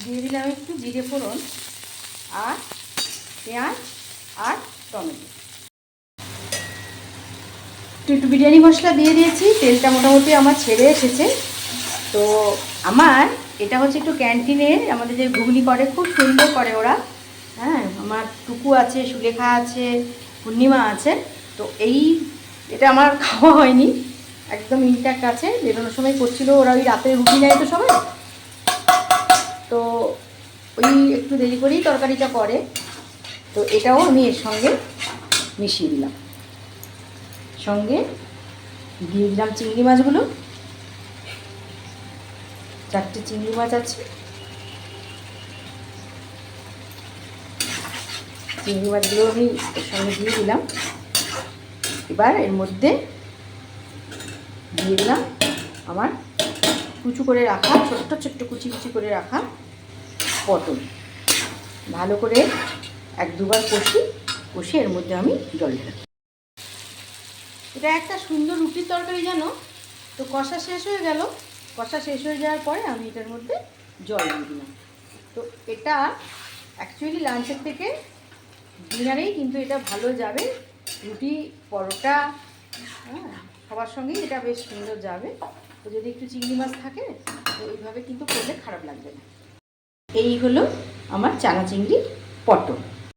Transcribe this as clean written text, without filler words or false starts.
দিয়ে দিলাম একটু জিরে ফোড়ন আর পেঁয়াজ আর টমেটো। একটু বিরিয়ানি মশলা দিয়ে দিয়েছি, তেলটা মোটামুটি আমার ছেড়ে এসেছে। তো আমার এটা হচ্ছে একটু ক্যান্টিনের আমাদের যে ঘুগনি করে, খুব সুন্দর করে ওরা। হ্যাঁ, আমার টুকু আছে, সুলেখা আছে, পূর্ণিমা আছে। তো এটা আমার খাওয়া হয়নি, একদম ইনট্যাক্ট আছে। বেরোনোর সময় করছিল ওরা, ওই রাতে রুটি নেয় তো সবাই, তো ওই একটু দেরি করেই তরকারিটা করে। তো এটাও আমি এর সঙ্গে মিশিয়ে দিলাম, সঙ্গে দিয়ে দিলাম চিংড়ি মাছগুলো। 4টে চিংড়ি মাছ আছে, চিংড়ি মাছগুলো আমি এর সঙ্গে দিয়ে দিলাম। এবার এর মধ্যে দিয়ে দিলাম আমার কুচু করে রাখা, ছোট্ট ছোট্ট কুচি কুচি করে রাখা পটল। ভালো করে 1-2 বার কষি এর মধ্যে আমি জল ঢেলে। এটা একটা সুন্দর রুটির তরকারি জানো তো। কষা শেষ হয়ে গেল, কষা শেষ হয়ে যাওয়ার পরে আমি এটার মধ্যে জল দিয়ে দিলাম। তো এটা অ্যাকচুয়ালি লাঞ্চের থেকে ডিনারেই কিন্তু এটা ভালো যাবে, রুটি পরোটা, হ্যাঁ, সবার সঙ্গেই এটা বেশ সুন্দর যাবে। তো যদি একটু চিংড়ি মাছ থাকে তো এইভাবে কিন্তু করলে খারাপ লাগবে না। এই হলো আমার চানা চিংড়ি পটল।